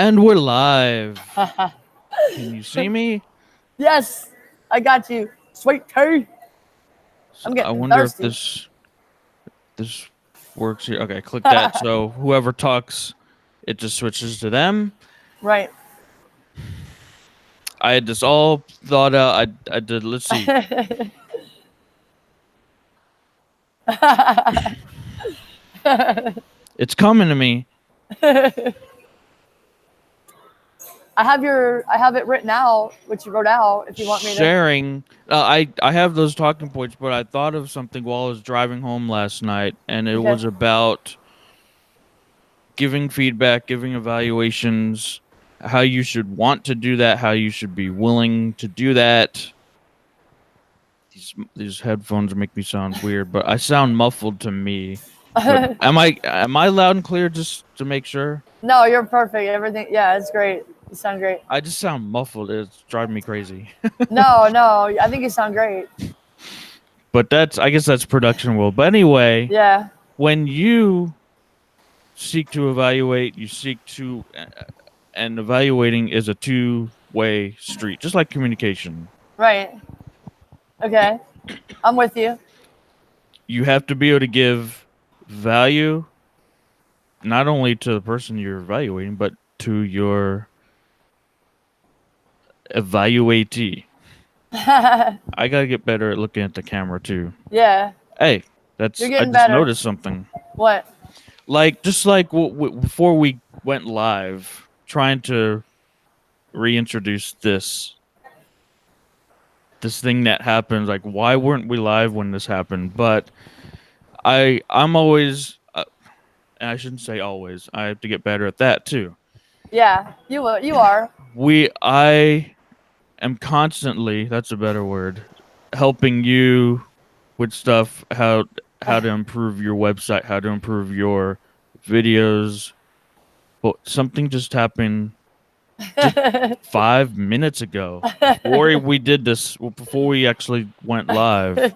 And we're live. Can you see me? Yes, I got you. Sweet tea. So I'm I getting wonder if thirsty. this works here. Okay, click that. So whoever talks, it just switches to them. Right. I had this all thought out. I did. Let's see. It's coming to me. I have it written out, which you wrote out. If you want me to. Sharing. I have those talking points, but I thought of something while I was driving home last night, and it Okay. was about giving feedback, giving evaluations, how you should want to do that, how you should be willing to do that. These headphones make me sound weird, but I sound muffled to me. But am I loud and clear just to make sure? No, you're perfect. Everything. Yeah, it's great. You sound great. I just sound muffled. It's driving me crazy. No, I think you sound great. But I guess that's production world. But anyway, Yeah. when you seek to evaluate, you seek to, and evaluating is a two-way street, just like communication. Right. Okay. I'm with you. You have to be able to give value not only to the person you're evaluating, but to your evaluatee. I gotta get better at looking at the camera too. Yeah. Hey, You're I getting just better. noticed something. What? Like just like before we went live, trying to reintroduce this thing that happens. Like, why weren't we live when this happened? But I'm always, and I shouldn't say always. I have to get better at that too. Yeah. You are. I am constantly, that's a better word, helping you with stuff, how to improve your website, how to improve your videos. But something just happened just 5 minutes ago before we did this, before we actually went live,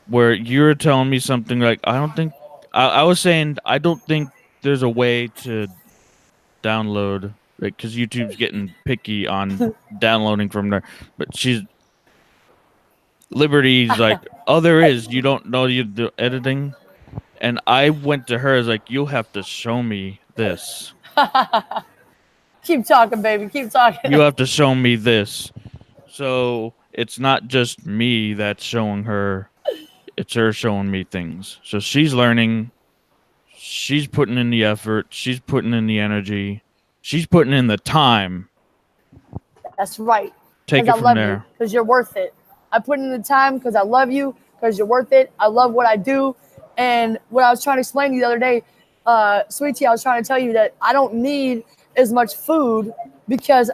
where you were telling me something like, I was saying I don't think there's a way to download, because YouTube's getting picky on downloading from there. But Liberty's like, oh, there is. You don't know you do editing, and I went to her as like, you'll have to show me this. Keep talking, baby. Keep talking. You have to show me this. So it's not just me that's showing her; it's her showing me things. So she's learning. She's putting in the effort. She's putting in the energy. She's putting in the time. That's right. Take Because it I from love you. there. Because you're worth it. I put in the time because I love you. Because you're worth it. I love what I do. And what I was trying to explain to you the other day, Sweet Tea, I was trying to tell you that I don't need as much food because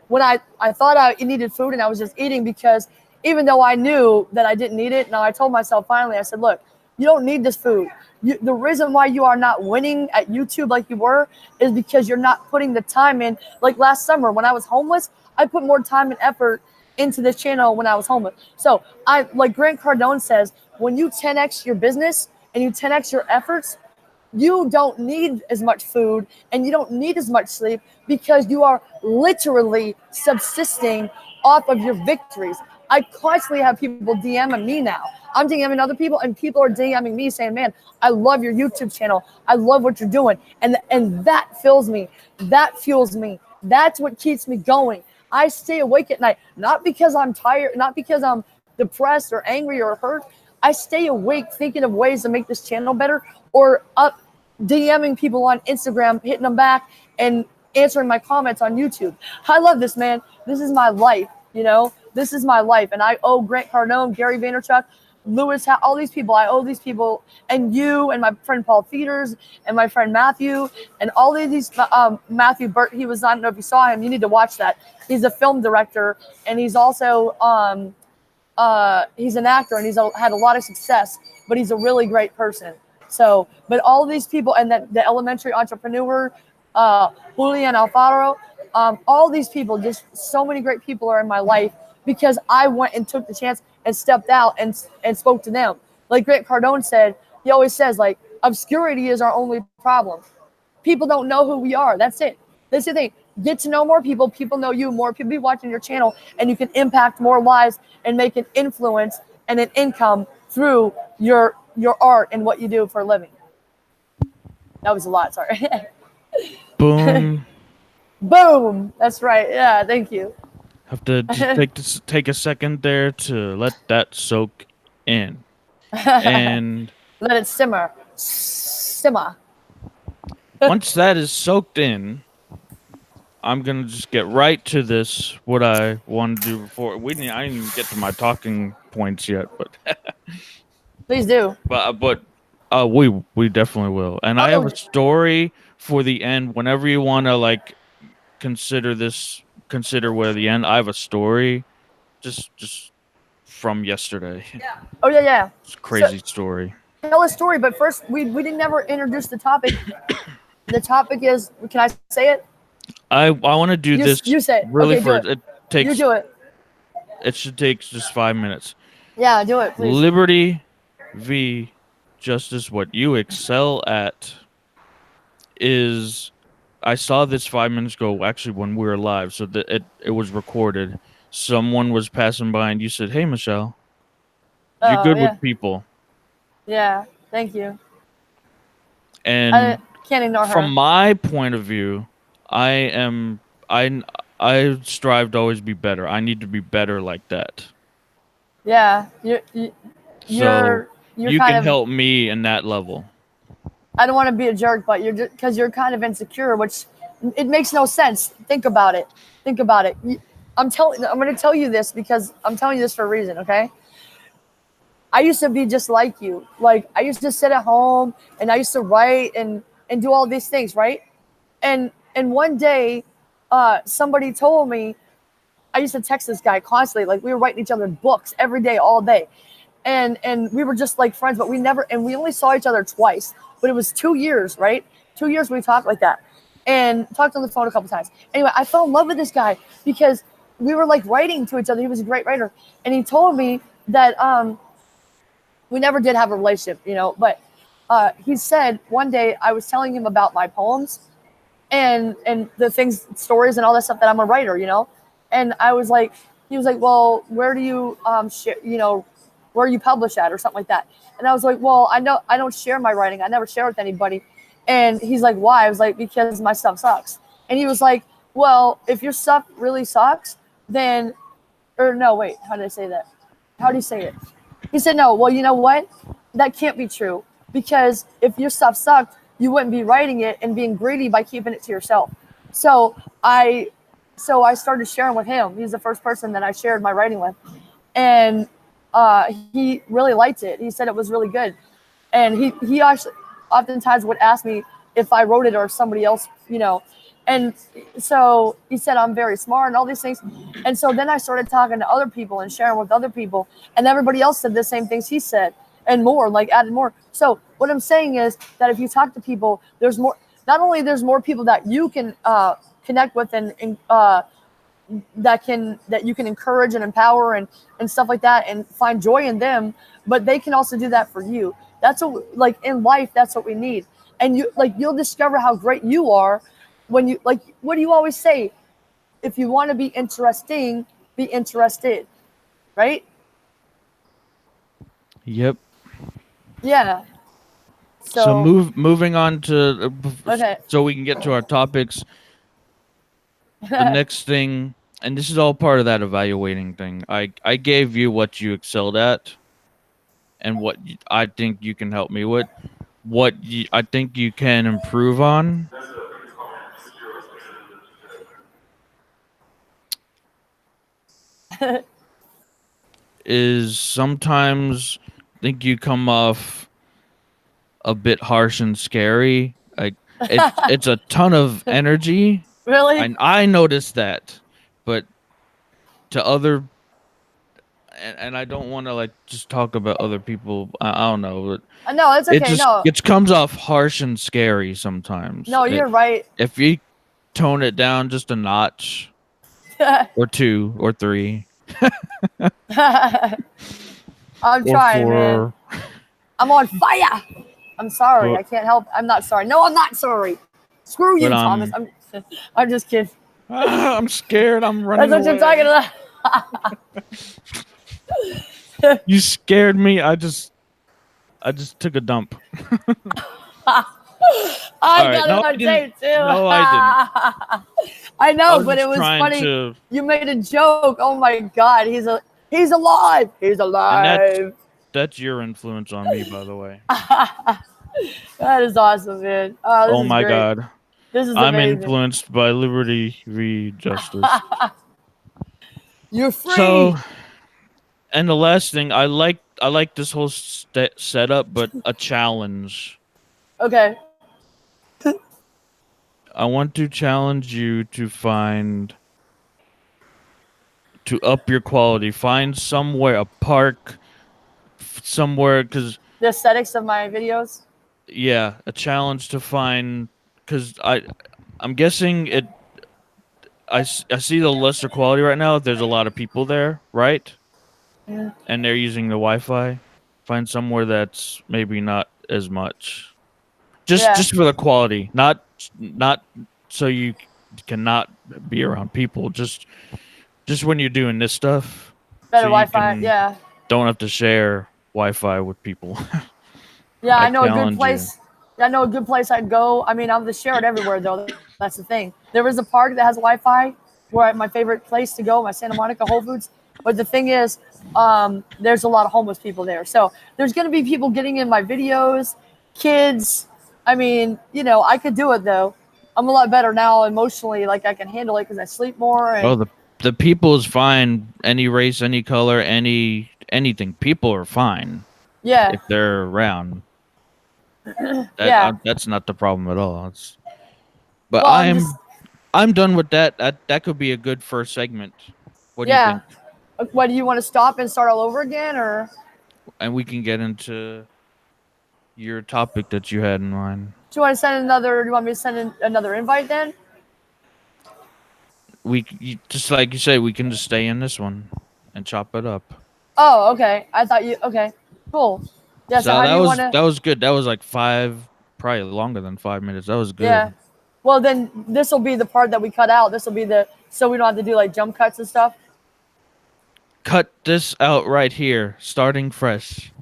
when I thought I needed food and I was just eating because even though I knew that I didn't need it, now I told myself finally, I said, look, you don't need this food. The reason why you are not winning at YouTube like you were is because you're not putting the time in. Like last summer when I was homeless, I put more time and effort into this channel when I was homeless. So I, like Grant Cardone says, when you 10x your business and you 10x your efforts, you don't need as much food and you don't need as much sleep because you are literally subsisting off of your victories. I constantly have people DMing me now. I'm DMing other people and people are DMing me saying, man, I love your YouTube channel. I love what you're doing. And that fills me. That fuels me. That's what keeps me going. I stay awake at night, not because I'm tired, not because I'm depressed or angry or hurt. I stay awake thinking of ways to make this channel better or up DMing people on Instagram, hitting them back and answering my comments on YouTube. I love this, man. This is my life, you know? This is my life. And I owe Grant Cardone, Gary Vaynerchuk, Lewis, all these people. I owe these people and you and my friend Paul Feeders and my friend Matthew and all of these, Matthew Burt, he was, I don't know if you saw him, you need to watch that. He's a film director and he's also, he's an actor and he's had a lot of success, but he's a really great person. So, but all of these people and the elementary entrepreneur, Julian Alfaro, all these people, just so many great people are in my life because I went and took the chance and stepped out and spoke to them. Like Grant Cardone said, he always says like, obscurity is our only problem. people don't know who we are. That's it. That's the thing. Get to know more people. People know you. More people be watching your channel, and you can impact more lives and make an influence and an income through your art and what you do for a living. That was a lot. Sorry. Boom. Boom. That's right. Yeah. Thank you. Have to just take a second there to let that soak in, and Let it simmer. Simmer. once that is soaked in, I'm gonna just get right to this. What I want to do before I didn't even get to my talking points yet, but Please do. we definitely will. And I have a story for the end. Whenever you want to like consider where the end. I have a story, just from yesterday. Yeah. Oh yeah. It's a crazy story. Tell a story, but first we didn't never introduce the topic. The topic is, can I say it? I want to do this. You say it. Really Okay, first. it Takes. You do it. It should take just 5 minutes. Yeah, do it, please. Liberty v. Justice. What you excel at is. I saw this 5 minutes ago, actually, when we were live, so that it was recorded. Someone was passing by, and you said, "Hey, Michelle, you're good with people." Yeah, thank you. And I can't ignore her. From my point of view, I strive to always be better. I need to be better like that. Yeah, you kind can of, help me in that level. I don't want to be a jerk, but because you're kind of insecure, which it makes no sense. Think about it. I'm going to tell you this because I'm telling you this for a reason. Okay. I used to be just like you. Like I used to sit at home and I used to write and do all these things. Right. And one day, somebody told me, I used to text this guy constantly. Like we were writing each other books every day, all day. And we were just like friends, but we only saw each other twice. But it was 2 years, right? 2 years we talked like that and talked on the phone a couple times. Anyway, I fell in love with this guy because we were like writing to each other. He was a great writer. And he told me that we never did have a relationship, but he said one day I was telling him about my poems and the things, stories and all that stuff that I'm a writer, And I was like, he was like, well, where do you share, where you publish at or something like that. And I was like, well, I don't share my writing. I never share with anybody. And he's like, why? I was like, because my stuff sucks. And he was like, well, if your stuff really sucks, then, or no, wait, how did I say that? How do you say it? He said, no, well, you know what? That can't be true. Because if your stuff sucked, you wouldn't be writing it and being greedy by keeping it to yourself. So I started sharing with him. He's the first person that I shared my writing with. And he really liked it. He said it was really good. And he actually oftentimes would ask me if I wrote it or somebody else, And so he said I'm very smart and all these things. And so then I started talking to other people and sharing with other people. And everybody else said the same things he said and more, like added more. So what I'm saying is that if you talk to people, there's more. Not only there's more people that you can connect with and that you can encourage and empower and stuff like that and find joy in them, but they can also do that for you. That's what, like in life, that's what we need. And you'll discover how great you are when you, like, what do you always say? If you want to be interesting, be interested, right? Yep. Yeah. So moving on to okay. So we can get to our topics. The next thing, and this is all part of that evaluating thing. I gave you what you excelled at, and what I think you can help me with. What I think you can improve on. Is sometimes I think you come off a bit harsh and scary. Like it's a ton of energy. Really? And I noticed that, but to other, and I don't want to like just talk about other people. I don't know, but no, it's okay. It comes off harsh and scary sometimes. No, you're right. If you tone it down just a notch, or 2 or 3. I'm trying, man. I'm on fire. I'm sorry. I can't help. I'm not sorry. No, I'm not sorry. Screw you, But Thomas. I'm just kidding. I'm scared. I'm running That's what you're talking about. You scared me. I just took a dump. I right. got No, it I on didn't. tape too. No, I didn't. I know, I but it just was trying funny. to- You made a joke. Oh my god, he's alive. He's And alive. that's your influence on me, by the way. That is awesome, man. Oh, this Oh is my great. God. This is I'm amazing. influenced by liberty v. justice. You're free. So, and the last thing, I like this whole setup, but a challenge. Okay. I want to challenge you to up your quality. Find somewhere, a park, somewhere, because The aesthetics of my videos. yeah, a challenge to find, because I'm guessing it. I see the lesser quality right now. There's a lot of people there, right? Mm. And they're using the Wi-Fi. Find somewhere that's maybe not as much. Just for the quality, not so you cannot be around people. Just when you're doing this stuff, Better so Wi-Fi. Yeah. don't have to share Wi-Fi with people. Yeah, I know a good challenge you. place. I know a good place I'd go. I mean, I'm the share it everywhere though. That's the thing. There is a park that has Wi-Fi where my favorite place to go, my Santa Monica Whole Foods. But the thing is, there's a lot of homeless people there. So there's going to be people getting in my videos, kids. I mean, you know, I could do it though. I'm a lot better now emotionally. Like I can handle it because I sleep more. And Oh, the people is fine. Any race, any color, anything. People are fine yeah, if they're around. yeah. That's not the problem at all. But Well, I'm done with that. That could be a good first segment. What do you yeah. think? What do you want to stop and start all over again, or? And we can get into your topic that you had in mind. Do you want to send another? Do you want me to send another invite then? Just like you said, we can just stay in this one and chop it up. Oh, okay. I thought you. Okay, cool. Yeah. So, how do you want to? That was good. That was like probably longer than 5 minutes. That was good. Yeah. Well, then this will be the part that we cut out. This will be so we don't have to do like jump cuts and stuff. Cut this out right here, starting fresh.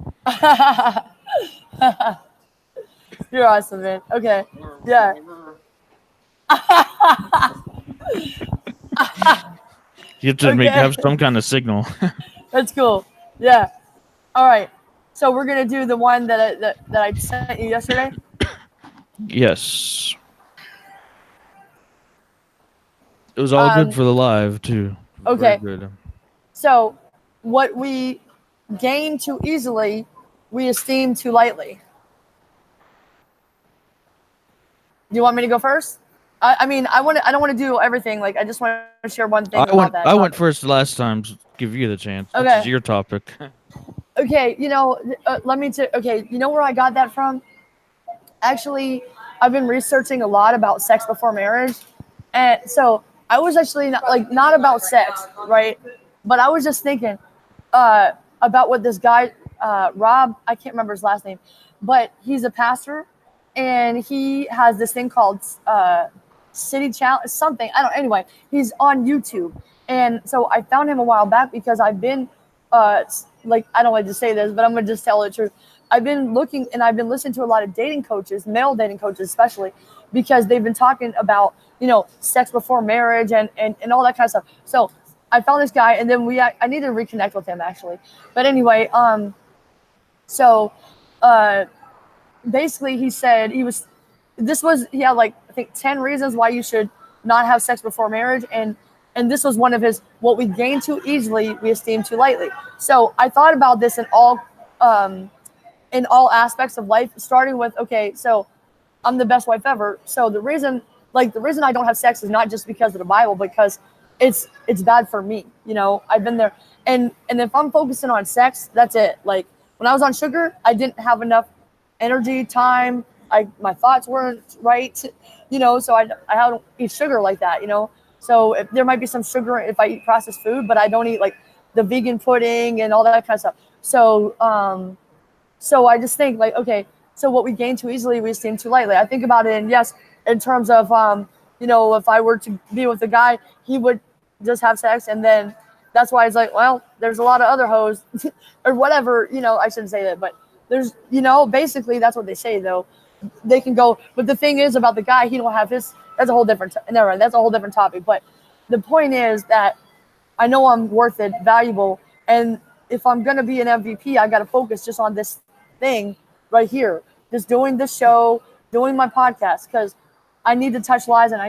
You're awesome, man. Okay. Yeah. You have to have some kind of signal. That's cool. Yeah. All right. So we're gonna do the one that I sent you yesterday. Yes. It was all good for the live too. Okay. Very good. So, what we gain too easily, we esteem too lightly. Do you want me to go first? I mean, I don't want to do everything. Like, I just want to share one thing about that. I went first last time. So give you the chance. Okay. This is your topic. Okay, you know, okay, you know where I got that from? Actually, I've been researching a lot about sex before marriage. And so I was actually not about sex, right? But I was just thinking about what this guy, Rob, I can't remember his last name, but he's a pastor and he has this thing called City Challenge, something. Anyway, he's on YouTube. And so I found him a while back because I've been I don't like to say this, but I'm going to just tell the truth. I've been looking and I've been listening to a lot of dating coaches, male dating coaches especially, because they've been talking about, you know, sex before marriage and all that kind of stuff. So I found this guy and then I need to reconnect with him actually. But anyway, basically he said he had like, I think 10 reasons why you should not have sex before marriage. And this was one of his, what we gain too easily, we esteem too lightly. So I thought about this in all aspects of life, starting with, okay, so I'm the best wife ever. So the reason I don't have sex is not just because of the Bible, because it's bad for me. You know, I've been there. And if I'm focusing on sex, that's it. Like when I was on sugar, I didn't have enough energy, time. My thoughts weren't right, you know, so I don't eat sugar like that, you know. So if there might be some sugar if I eat processed food, but I don't eat like the vegan pudding and all that kind of stuff. So, so I just think like, okay, So what we gain too easily, we esteem too lightly. I think about it, and yes, in terms of you know, if I were to be with a guy, he would just have sex, and then that's why it's like, well, there's a lot of other hoes or whatever. You know, I shouldn't say that, but there's, you know, basically that's what they say though. They can go, but the thing is about the guy, he don't have his. That's a whole different. Never mind, that's a whole different topic. But the point is that I know I'm worth it, valuable, and if I'm gonna be an MVP, I got to focus just on this thing right here, just doing this show, doing my podcast, because I need to touch lives, and I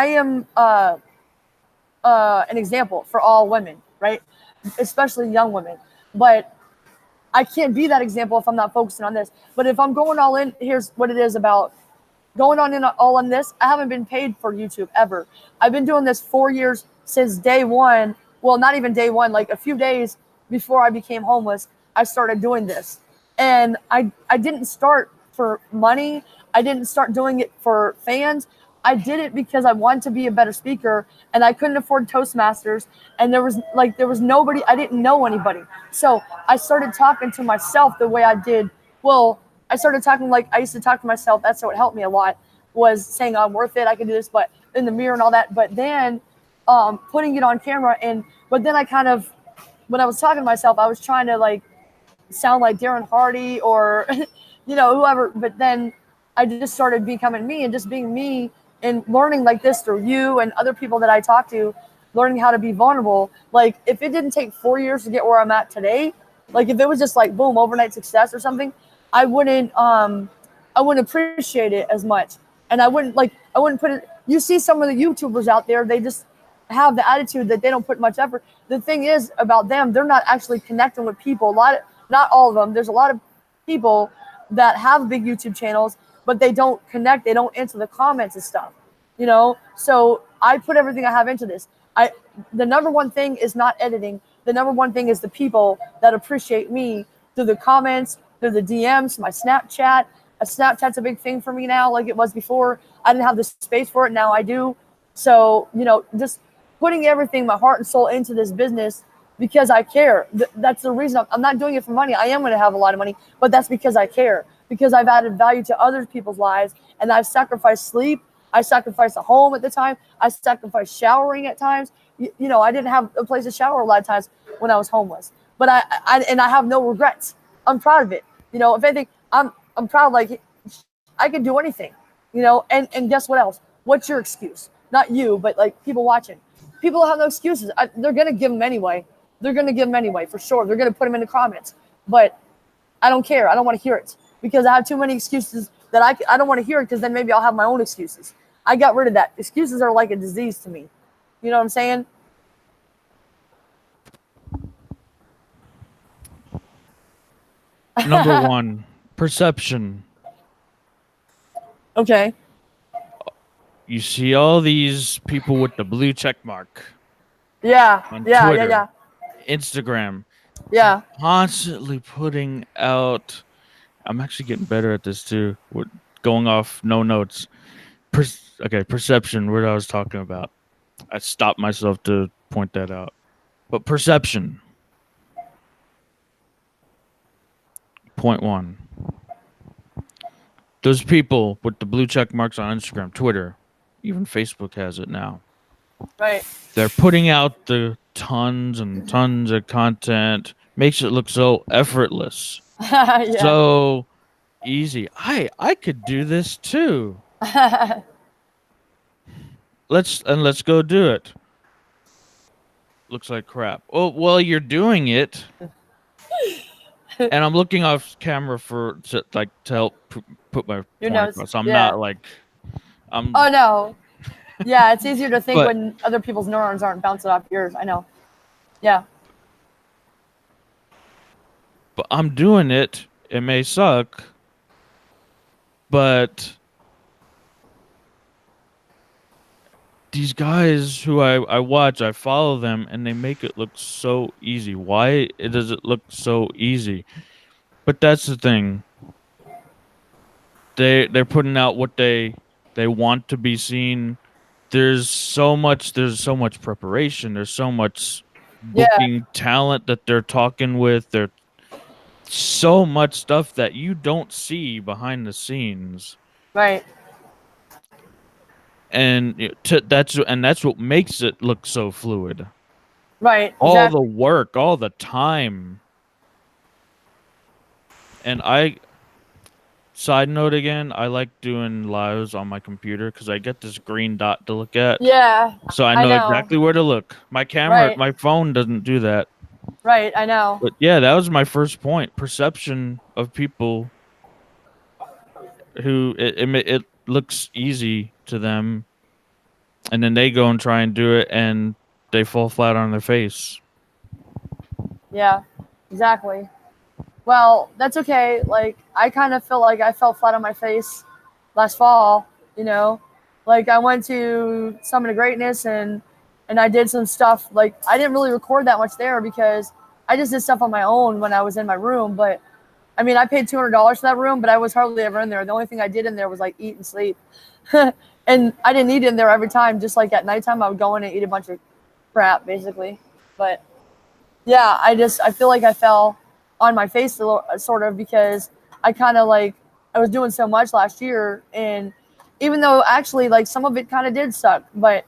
am an example for all women, right? Especially young women, but I can't be that example if I'm not focusing on this. But if I'm going all in, here's what it is about going on in all on this. I haven't been paid for YouTube ever. I've been doing this 4 years since day one. Well, not even day one, like a few days before I became homeless, I started doing this. And I didn't start for money. I didn't start doing it for fans. I did it because I wanted to be a better speaker, and I couldn't afford Toastmasters, and there was nobody, I didn't know anybody. So I started talking to myself the way I did. Well, I started talking like I used to talk to myself. That's what helped me a lot, was saying I'm worth it, I can do this, but in the mirror and all that. But then putting it on camera, but then I kind of, when I was talking to myself, I was trying to like sound like Darren Hardy or you know, whoever. But then I just started becoming me and just being me, and learning like this through you and other people that I talk to, learning how to be vulnerable. Like if it didn't take 4 years to get where I'm at today, like if it was just like boom, overnight success or something, I wouldn't appreciate it as much. And I wouldn't put it, you see some of the YouTubers out there, they just have the attitude that they don't put much effort. The thing is about them, they're not actually connecting with people. Not all of them. There's a lot of people that have big YouTube channels, but they don't connect. They don't answer the comments and stuff, you know? So I put everything I have into this. The number one thing is not editing. The number one thing is the people that appreciate me through the comments, through the DMs, my Snapchat. Snapchat's a big thing for me now, like it was before. I didn't have the space for it. Now I do. So, you know, just putting everything, my heart and soul into this business because I care. That's the reason. I'm not doing it for money. I am going to have a lot of money, but that's because I care. Because I've added value to other people's lives, and I've sacrificed sleep. I sacrificed a home at the time. I sacrificed showering at times. You know, I didn't have a place to shower a lot of times when I was homeless. But I have no regrets. I'm proud of it. You know, if anything, I'm proud. Like I could do anything. You know, and guess what else? What's your excuse? Not you, but like people watching. People have no excuses. They're gonna give them anyway. They're gonna give them anyway for sure. They're gonna put them in the comments. But I don't care. I don't want to hear it. Because I have too many excuses that I don't want to hear it, because then maybe I'll have my own excuses. I got rid of that. Excuses are like a disease to me. You know what I'm saying? Number one, perception. Okay. You see all these people with the blue check mark. Yeah. On Yeah. Twitter, Yeah. Instagram. Yeah. Constantly putting out. I'm actually getting better at this too. With going off no notes. Okay, perception. What I was talking about. I stopped myself to point that out. But perception. Point one. Those people with the blue check marks on Instagram, Twitter, even Facebook has it now. Right. They're putting out the tons and tons of content. Makes it look so effortless. Yeah. So easy. I could do this too. Let's go do it. Looks like crap. Oh, well, you're doing it. And I'm looking off camera to help put my point across. I'm not like I'm. Oh no. Yeah, it's easier to think But- when other people's neurons aren't bouncing off yours. I know. Yeah. But I'm doing it. It may suck, but these guys who I watch, I follow them, and they make it look so easy. Why does it look so easy? But that's the thing. They're putting out what they want to be seen. There's so much preparation. There's so much booking talent that they're talking with. so much stuff that you don't see behind the scenes. Right. And that's what makes it look so fluid. Right. All Exactly. the work, all the time. And side note again, I like doing lives on my computer because I get this green dot to look at. Yeah. So I I know know. exactly where to look. My camera, Right. my phone doesn't do that. Right. I know. But yeah, that was my first point. Perception of people who it looks easy to them, and then they go and try and do it, and they fall flat on their face. Yeah. Exactly. Well, that's okay. Like, I kind of feel like I fell flat on my face last fall, you know? Like, I went to Summit of Greatness and I did some stuff. Like, I didn't really record that much there because I just did stuff on my own when I was in my room. But, I mean, I paid $200 for that room, but I was hardly ever in there. The only thing I did in there was, like, eat and sleep. And I didn't eat in there every time. Just, like, at nighttime, I would go in and eat a bunch of crap, basically. But, yeah, I feel like I fell on my face a little, sort of, because I kind of like I was doing so much last year, and even though actually like some of it kind of did suck, but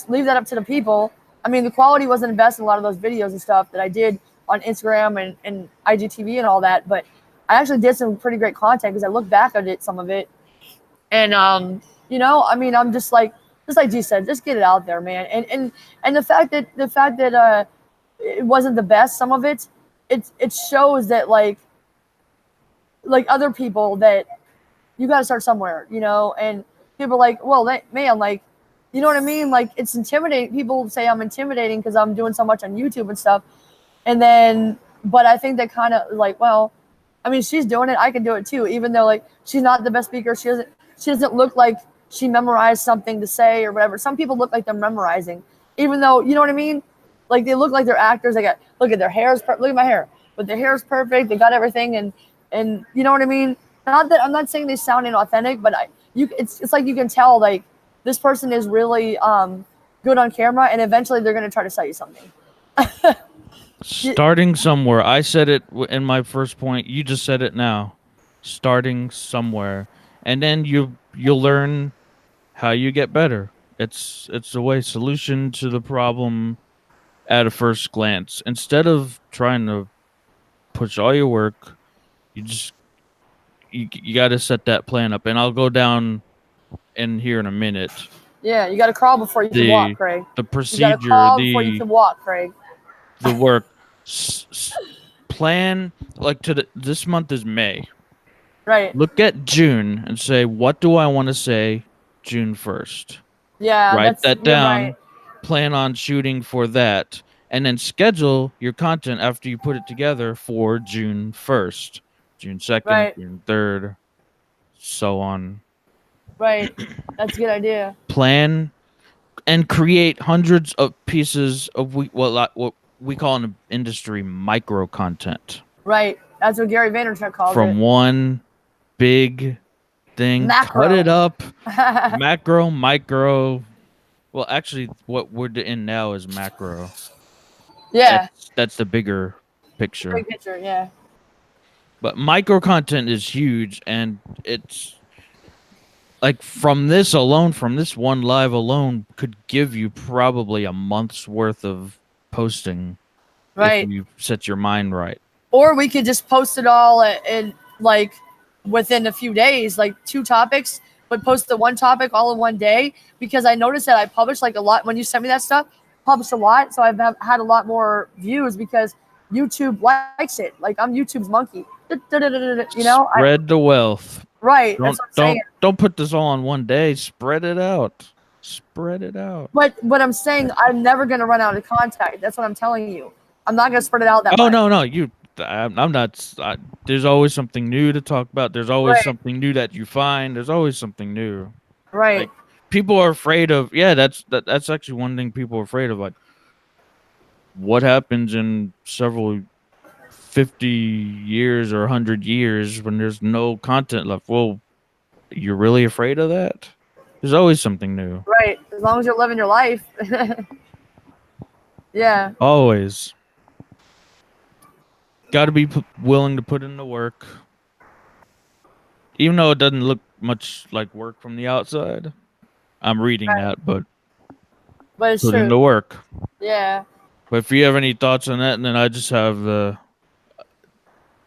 leave that up to the people. I mean, the quality wasn't the best in a lot of those videos and stuff that I did on Instagram and IGTV and all that, but I actually did some pretty great content because I look back at it, some of it, and I mean, I'm just like G said, just get it out there, man. And the fact that it wasn't the best, some of it shows that like other people that you got to start somewhere, and people are like, well, man, like, you know what I mean? Like, it's intimidating. People say I'm intimidating because I'm doing so much on YouTube and stuff. And then, but I think that kind of like, well, I mean, she's doing it. I can do it too, even though like she's not the best speaker. She doesn't look like she memorized something to say or whatever. Some people look like they're memorizing, even though, you know what I mean? Like, they look like they're actors. Look at their hair's look at my hair, but their hair's perfect. They got everything, and you know what I mean? Not that I'm not saying they sound inauthentic, but it's like you can tell like this person is really good on camera, and eventually they're gonna try to sell you something. Starting somewhere. I said it in my first point. You just said it now. Starting somewhere, and then you'll learn how you get better. It's a way solution to the problem at a first glance. Instead of trying to push all your work, you got to set that plan up. And I'll go down in here in a minute. Yeah, you got to crawl before you can walk, Craig. The You got to procedure, crawl before you can walk, Craig. the work. Plan like this month is May. Right. Look at June and say, what do I want to say June 1st? Yeah, Write that you're down. right. Plan on shooting for that, and then schedule your content after you put it together for June 1st, June 2nd, Right. June 3rd, so on. Right. That's a good idea. Plan and create hundreds of pieces of what we call in the industry micro content. Right. That's what Gary Vaynerchuk calls From it. one big thing, Macro. cut it up. Macro, micro. Well, actually, what we're in now is macro. Yeah. That's the bigger picture. Big picture, yeah. But micro content is huge, and it's like from this one live alone, could give you probably a month's worth of posting. Right. If you set your mind right. Or we could just post it all in like within a few days, like 2 topics, but post the one topic all in one day, because I noticed that I published like a lot when you sent me that stuff. Published a lot, so I've had a lot more views because YouTube likes it. Like, I'm YouTube's monkey. You know, Spread the wealth. Right. That's what I'm saying. Don't put this all on one day. Spread it out. Spread it out. But I'm saying I'm never gonna run out of content. That's what I'm telling you. I'm not gonna spread it out that much. No. I'm not. There's always something new to talk about. There's always something new that you find. There's always something new. Right. Like, people are afraid of. Yeah, that's actually one thing people are afraid of. Like, what happens in several 50 years or 100 years when there's no content left? Well, you're really afraid of that? There's always something new. Right. As long as you're living your life. Yeah. Always. got to be willing to put in the work, even though it doesn't look much like work from the outside. I'm reading Right. that, but But it's put in true. the work. Yeah. But if you have any thoughts on that, and then I just have the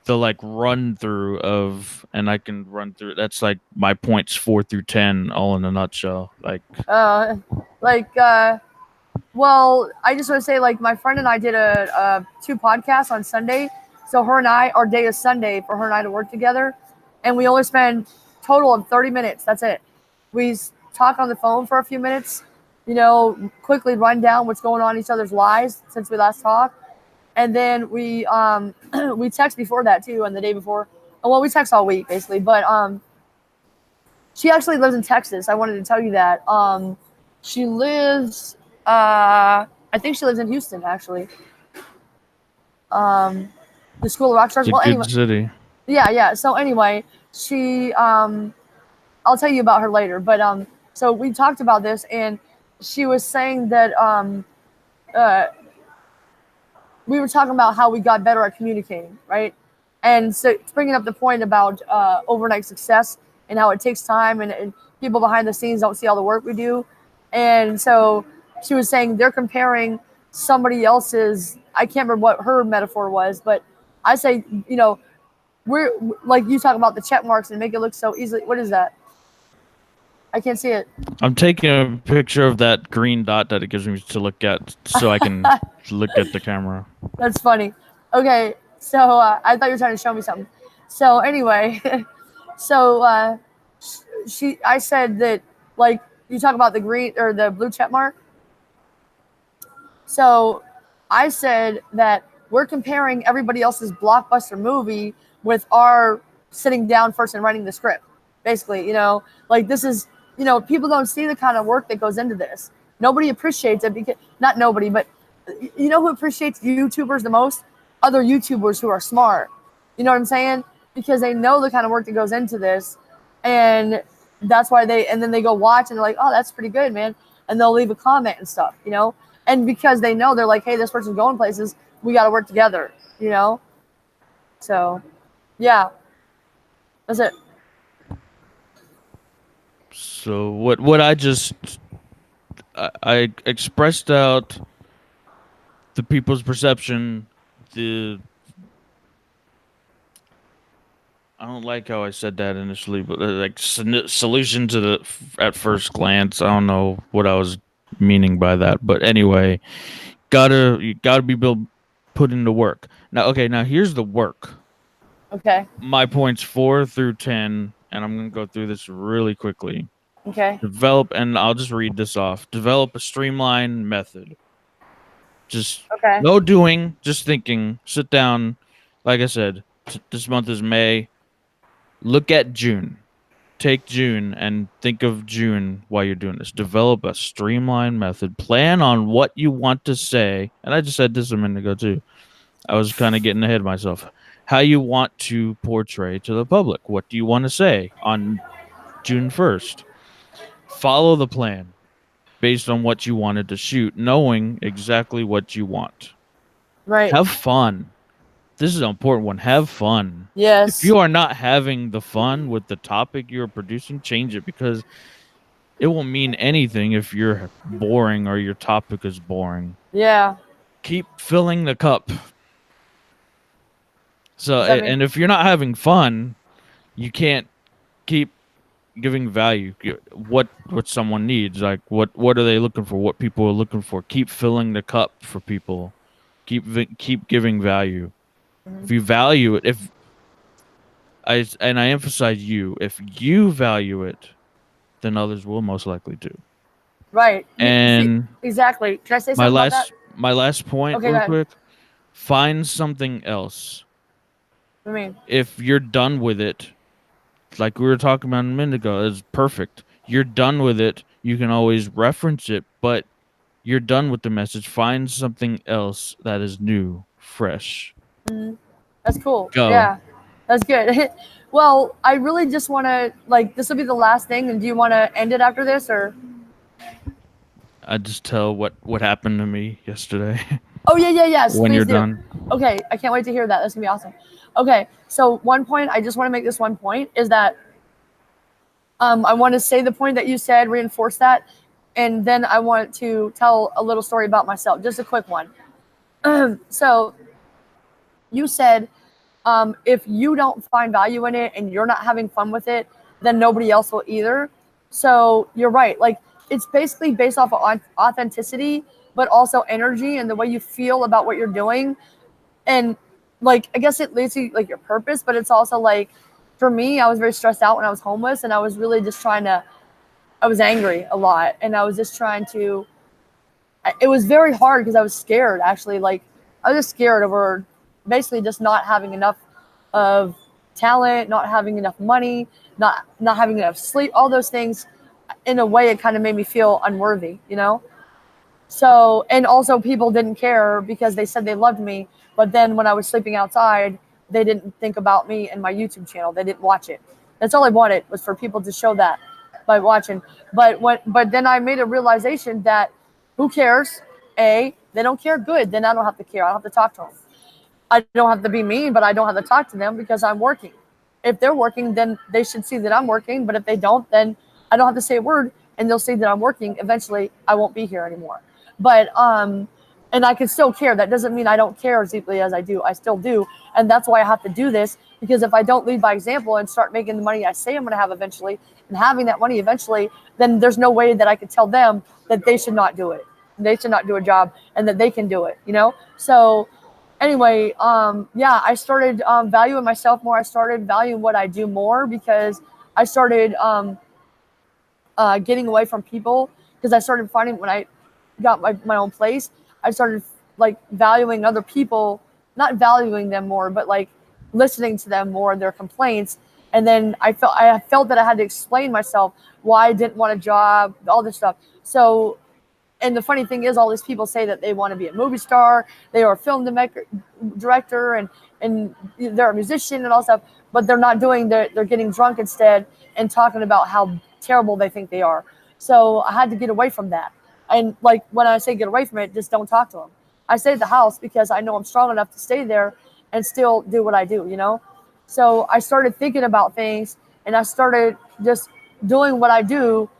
like run through of, and I can run through. That's like my points 4 through 10, all in a nutshell. Like, Like, well, I just want to say, like, my friend and I did a 2 podcasts on Sunday. So her and I, our day is Sunday for her and I to work together, and we only spend total of 30 minutes. That's it. We talk on the phone for a few minutes, quickly run down what's going on in each other's lives since we last talked, and then we we text before that too, and the day before. Well, we text all week basically, but she actually lives in Texas. I wanted to tell you that. She lives. I think she lives in Houston actually. The School of Rock Stars. it's a Well, good anyway, city. yeah. So anyway, she. I'll tell you about her later. But so we talked about this, and she was saying that we were talking about how we got better at communicating, right? And so it's bringing up the point about overnight success and how it takes time, and people behind the scenes don't see all the work we do. And so she was saying they're comparing somebody else's, I can't remember what her metaphor was, but I say, we're like, you talk about the check marks and make it look so easily. What is that? I can't see it. I'm taking a picture of that green dot that it gives me to look at, so I can look at the camera. That's funny. Okay, so I thought you were trying to show me something. So anyway, so I said that, like, you talk about the green or the blue check mark. So I said that we're comparing everybody else's blockbuster movie with our sitting down first and writing the script. Basically, like, this is, people don't see the kind of work that goes into this. Nobody appreciates it because, not nobody, but you know who appreciates YouTubers the most? Other YouTubers who are smart. You know what I'm saying? Because they know the kind of work that goes into this, and that's why and then they go watch and they're like, oh, that's pretty good, man, and they'll leave a comment and stuff, and because they know, they're like, hey, this person's going places, we got to work together, so yeah, that's it. So what I expressed out the people's perception. I don't like how I said that initially, but like solution to the at first glance. I don't know what I was meaning by that, but anyway, you gotta be put into work. Now, okay, now here's the work. Okay. My points 4 through 10, and I'm gonna go through this really quickly. Okay. Develop, and I'll just read this off. Develop a streamlined method. Just Okay. no doing, just thinking. Sit down. Like I said, this month is May. Look at June. Take June and think of June while you're doing this. Develop a streamlined method. Plan on what you want to say. And I just said this a minute ago too. I was kind of getting ahead of myself. How you want to portray to the public. What do you want to say on June 1st? Follow the plan based on what you wanted to shoot, knowing exactly what you want. Right. Have fun. This is an important one. Have fun. Yes. If you are not having the fun with the topic you're producing, change it, because it won't mean anything if you're boring or your topic is boring. Yeah. Keep filling the cup. So, Does that mean- and if you're not having fun, you can't keep giving value. What someone needs, like what are they looking for? What people are looking for. Keep filling the cup for people. Keep giving value. If you value it, I emphasize you. If you value it, then others will most likely do. Right. And exactly. Can I say something about that? my last point, Okay, real quick. Find something else. I mean, if you're done with it, like we were talking about a minute ago, it's perfect. You're done with it. You can always reference it, but you're done with the message. Find something else that is new, fresh. that's cool. Go. Yeah, that's good. Well, I really just want to, like, this will be the last thing. And do you want to end it after this, or? I just tell what happened to me yesterday. Oh yeah, yes. when Please you're do. done. Okay, I can't wait to hear that. That's gonna be awesome. Okay, so one point I just want to make this one point is that I want to say the point that you said, reinforce that, and then I want to tell a little story about myself, just a quick one. So you said if you don't find value in it and you're not having fun with it, then nobody else will either. So you're right. Like it's basically based off of authenticity, but also energy and the way you feel about what you're doing. And like, I guess it leads to like your purpose, but it's also like, for me, I was very stressed out when I was homeless and I was really just I was angry a lot. And I was just trying to, it was very hard because I was scared actually. Like I was just scared over basically just not having enough of talent, not having enough money, not having enough sleep, all those things. In a way, it kind of made me feel unworthy, you know. So, and also people didn't care because they said they loved me, but then when I was sleeping outside, they didn't think about me and my YouTube channel. They didn't watch it. That's all I wanted was for people to show that by watching. But then I made a realization that who cares? They don't care. Good. Then I don't have to care. I don't have to talk to them. I don't have to be mean, but I don't have to talk to them because I'm working. If they're working, then they should see that I'm working. But if they don't, then I don't have to say a word and they'll see that I'm working. Eventually I won't be here anymore. But and I can still care. That doesn't mean I don't care as deeply as I do. I still do. And that's why I have to do this, because if I don't lead by example and start making the money I say I'm going to have eventually and having that money eventually, then there's no way that I could tell them that they should not do it. They should not do a job and that they can do it, you know? So anyway, yeah, I started valuing myself more. I started valuing what I do more because I started getting away from people, because I started finding when I got my own place, I started like valuing other people, not valuing them more, but like listening to them more and their complaints. And then I felt that I had to explain myself why I didn't want a job, all this stuff. So, and the funny thing is, all these people say that they want to be a movie star, they are a film director, and they're a musician and all stuff, but they're not doing. They're getting drunk instead and talking about how terrible they think they are. So I had to get away from that. And like when I say get away from it, just don't talk to them. I stay at the house because I know I'm strong enough to stay there and still do what I do, you know? So I started thinking about things and I started just doing what I do,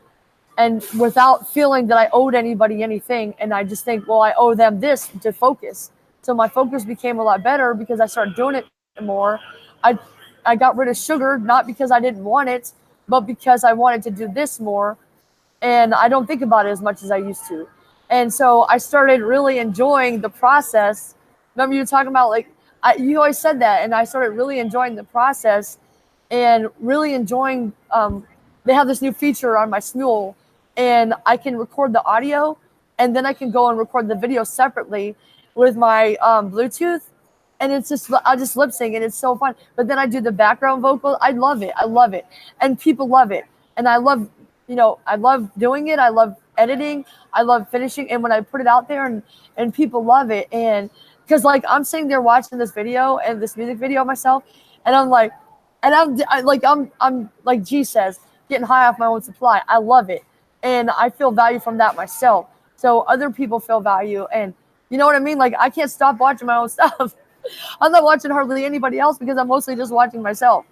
and without feeling that I owed anybody anything. And I just think, well, I owe them this to focus. So my focus became a lot better because I started doing it more. I I got rid of sugar, not because I didn't want it, but because I wanted to do this more. And I don't think about it as much as I used to. And so I started really enjoying the process. Remember you were talking about like, you always said that, and I started really enjoying the process and really enjoying. They have this new feature on my Smule, and I can record the audio, and then I can go and record the video separately with my Bluetooth, and it's just I just lip sync, and it's so fun. But then I do the background vocal. I love it, and people love it, and I love, I love doing it. I love editing. I love finishing, and when I put it out there, and people love it, and because like I'm sitting there watching this video and this music video of myself, and I'm like, and I'm like G says, getting high off my own supply. I love it, and I feel value from that myself. So other people feel value, and you know what I mean. Like I can't stop watching my own stuff. I'm not watching hardly anybody else because I'm mostly just watching myself.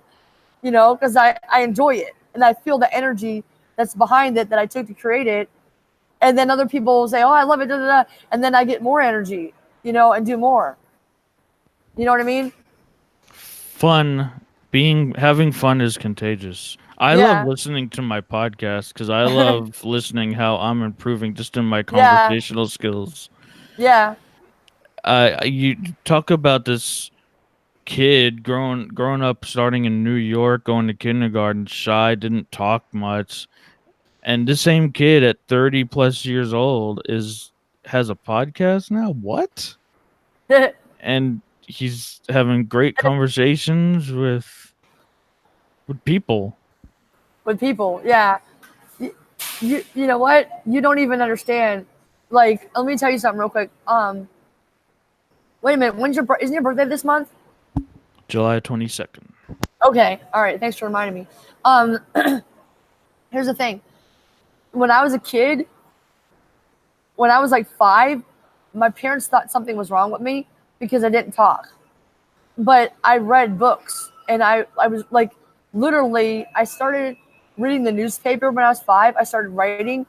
Because I enjoy it and I feel the energy that's behind it that I took to create it. And then other people say, "Oh, I love it," da, da, da. And then I get more energy, and do more. You know what I mean? Having fun is contagious. I love Yeah. listening to my podcast because I love listening how I'm improving just in my Yeah. conversational skills. Yeah. You talk about this kid growing up, starting in New York, going to kindergarten, shy, didn't talk much, and the same kid at 30 plus years old has a podcast now. What? And he's having great conversations with people. With people. Yeah. You know what? You don't even understand. Like, let me tell you something real quick. Wait a minute. Isn't your birthday this month? July 22nd. Okay. All right. Thanks for reminding me. Here's the thing. When I was a kid, when I was like 5, my parents thought something was wrong with me because I didn't talk. But I read books, and I was like, literally, I started reading the newspaper when I was 5. I started writing,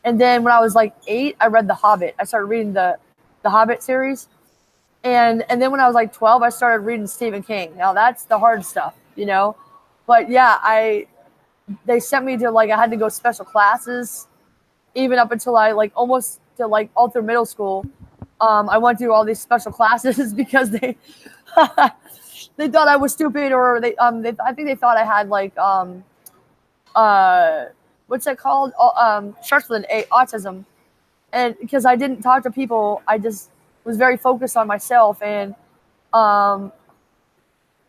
and then when I was like 8, I read The Hobbit. I started reading the Hobbit series, and then when I was like 12, I started reading Stephen King. Now that's the hard stuff, you know. But yeah, they sent me to, like, I had to go special classes, even up until I, like, almost to, like, all through middle school. I went through all these special classes because they they thought I was stupid, or I think they thought I had, like, what's that called? Starts with an A, autism. And because I didn't talk to people, I just was very focused on myself and,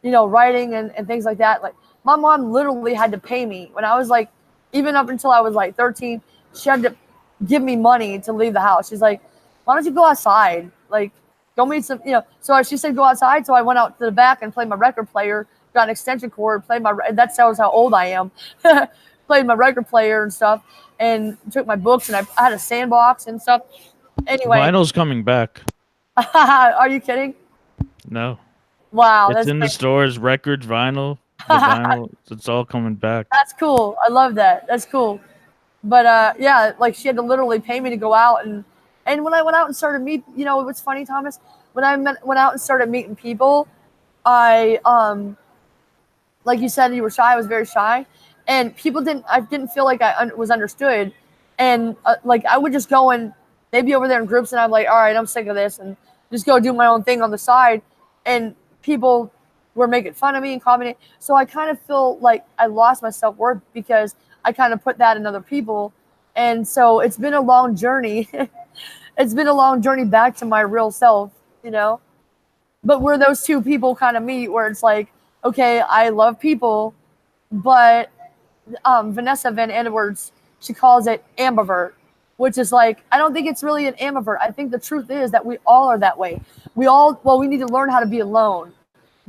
writing and things like that. Like, my mom literally had to pay me when I was like, even up until I was like 13, she had to give me money to leave the house. She's like, why don't you go outside? Like, go meet some, So she said, go outside. So I went out to the back and played my record player, got an extension cord, that tells how old I am. Played my record player and stuff, and took my books, and I had a sandbox and stuff. Anyway. Vinyl's coming back. Are you kidding? No. Wow. It's in the stores, records, vinyl, the vinyl. It's all coming back. That's cool. I love that. That's cool. But yeah, like, she had to literally pay me to go out, and when I went out and started meeting, what's funny, Thomas? When I went out and started meeting people, I like you said, you were shy. I was very shy, and I didn't feel like I was understood, and like, I would just go and they'd be over there in groups, and I'm like, all right, I'm sick of this, and just go do my own thing on the side, and people were making fun of me and commenting. So I kind of feel like I lost my self-worth because I kind of put that in other people. And so it's been a long journey. It's been a long journey back to my real self, But where those two people kind of meet, where it's like, okay, I love people, but Vanessa Van Edwards, she calls it ambivert, which is like, I don't think it's really an ambivert. I think the truth is that we all are that way. We need to learn how to be alone.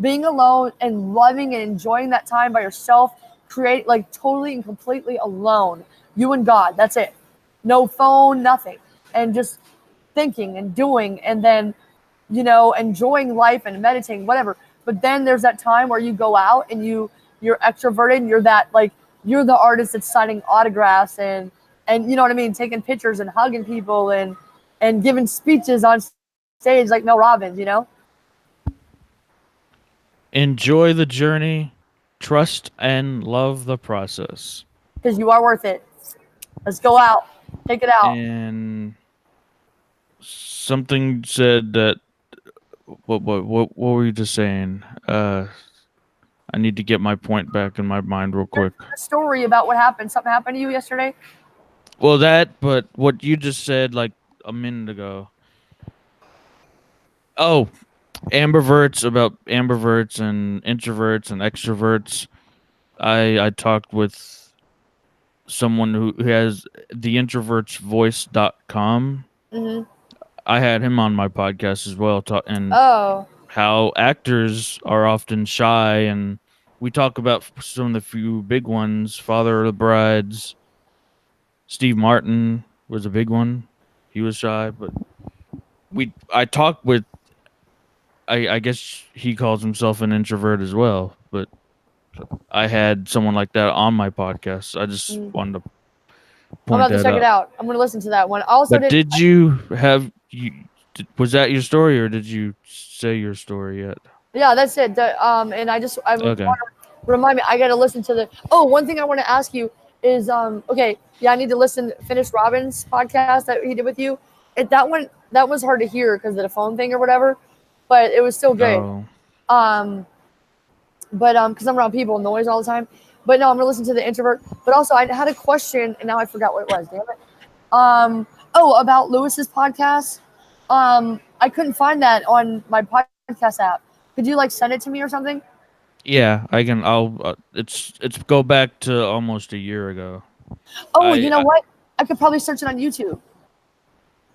Being alone and loving and enjoying that time by yourself, create, like, totally and completely alone. You and God, that's it. No phone, nothing. And just thinking and doing, and then, enjoying life and meditating, whatever. But then there's that time where you go out and you're extroverted, and you're the artist that's signing autographs and you know what I mean, taking pictures and hugging people and giving speeches on stage like Mel Robbins, Enjoy the journey, trust and love the process. Because you are worth it. Let's go out. Take it out. And something said that, what were you just saying? I need to get my point back in my mind real quick. A story about what happened. Something happened to you yesterday? Well, but what you just said like a minute ago. Oh, ambiverts and introverts and extroverts. I talked with someone who has the introvertsvoice.com. Mm-hmm. I had him on my podcast as well, and how actors are often shy, and we talk about some of the few big ones. Father of the Brides, Steve Martin was a big one. He was shy, but I talked with, I guess he calls himself an introvert as well, but I had someone like that on my podcast. I just wanted to point that out. I'm about to check it out. I'm going to listen to that one. Also, was that your story, or did you say your story yet? Yeah, that's it. And I want to remind me, I got to listen to one thing I want to ask you is, I need to finish Robin's podcast that he did with you. That was hard to hear because of the phone thing or whatever, but it was still good. Because I'm around people and noise all the time. But no, I'm gonna listen to the introvert. But also, I had a question and now I forgot what it was. Damn it. About Lewis's podcast. I couldn't find that on my podcast app. Could you send it to me or something? Yeah, I can. It's go back to almost a year ago. Oh, you know what? I could probably search it on YouTube.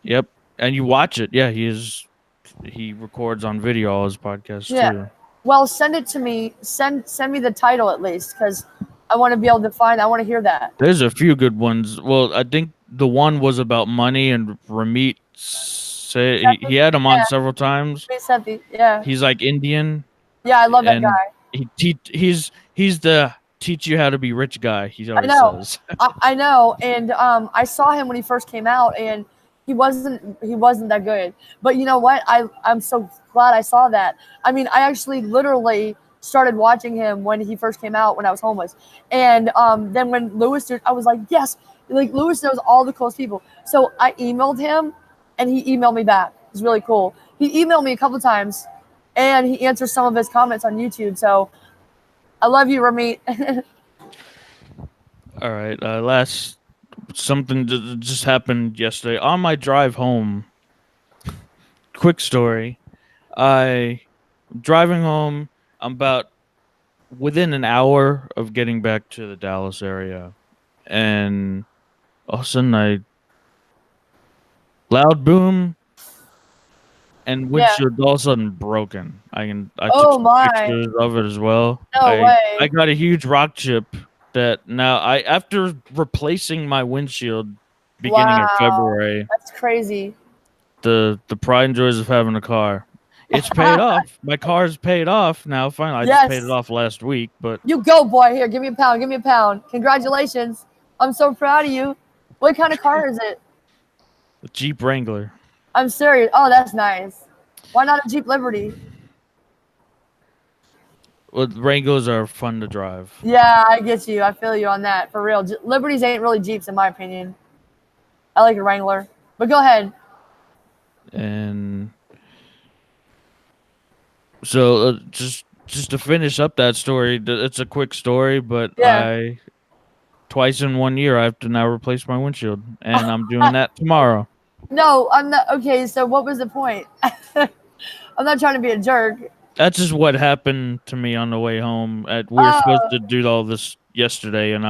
Yep, and you watch it. Yeah, he records on video all his podcasts too. Well, send it to me. Send me the title at least, because I want to be able to find. I want to hear that. There's a few good ones. Well, I think the one was about money, and Ramit Say he had him on Yeah. several times. Yeah. He's like Indian, Yeah, I love that and guy. he's the teach you how to be rich guy. He I always know. says. I know. And I saw him when he first came out, and he wasn't that good. But you know what? I'm so glad I saw that. I mean, I actually literally started watching him when he first came out when I was homeless. And then when Lewis did, I was like, yes, like Lewis knows all the close people. So I emailed him and he emailed me back. It's really cool. He emailed me a couple times and he answers some of his comments on YouTube. So I love you, Ramit. All right. Last something just happened yesterday on my drive home. Quick story. I driving home. I'm about within an hour of getting back to the Dallas area, and all of a sudden, loud boom, and Yeah. windshield all of a sudden broken. I took Oh some my. pictures of it as well. No way. I got a huge rock chip that now after replacing my windshield beginning of Wow. February, That's crazy. the pride and joys of having a car. It's paid off. My car's paid off now. Finally, I just paid it Yes. off last week, but You go, boy. Here, give me a pound. Give me a pound. Congratulations. I'm so proud of you. What kind of car is it? the Jeep Wrangler. I'm serious. Oh, that's nice. Why not a Jeep Liberty? Well, Wranglers are fun to drive. Yeah, I get you. I feel you on that. For real. Liberties ain't really Jeeps, in my opinion. I like a Wrangler. But go ahead. And so just to finish up that story, it's a quick story, but Yeah. twice in 1 year I have to now replace my windshield, and I'm doing that tomorrow. No, I'm not. Okay, so what was the point? I'm not trying to be a jerk. That's just what happened to me on the way home. We were supposed to do all this yesterday, and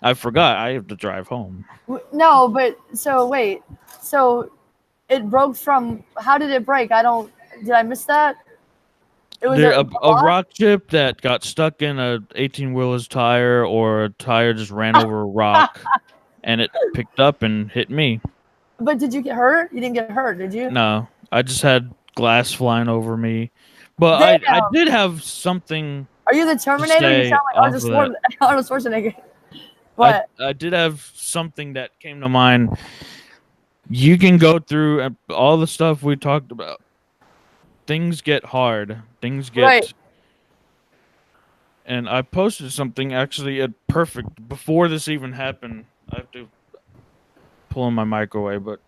I forgot I have to drive home. No, but so wait. So it broke from, how did it break? Did I miss that? It was A rock chip that got stuck in a 18-wheeler's tire, or a tire just ran over a rock, and it picked up and hit me. But did you get hurt? You didn't get hurt, did you? No, I just had glass flying over me. But I did have something. Are you the Terminator? You sound like Arnold Schwarzenegger. What? I did have something that came to mind. You can go through all the stuff we talked about. Things get hard. Things get. Right. And I posted something actually at perfect before this even happened. I have to pull in my microwave, but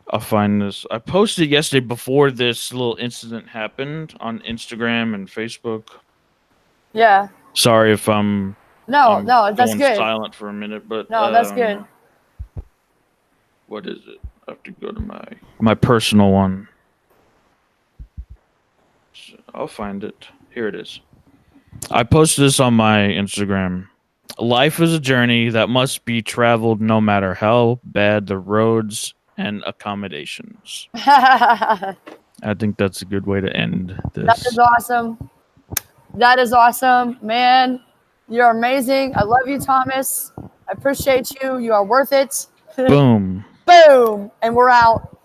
I'll find this. I posted yesterday before this little incident happened on Instagram and Facebook. Yeah. Sorry if I'm No, that's going good. silent for a minute, but no, that's good. What is it? I have to go to my personal one. So I'll find it. Here it is. I posted this on my Instagram. Life is a journey that must be traveled no matter how bad the roads and accommodations. I think that's a good way to end this. That is awesome. That is awesome, man. You're amazing. I love you, Thomas. I appreciate you. You are worth it. Boom. Boom. And we're out.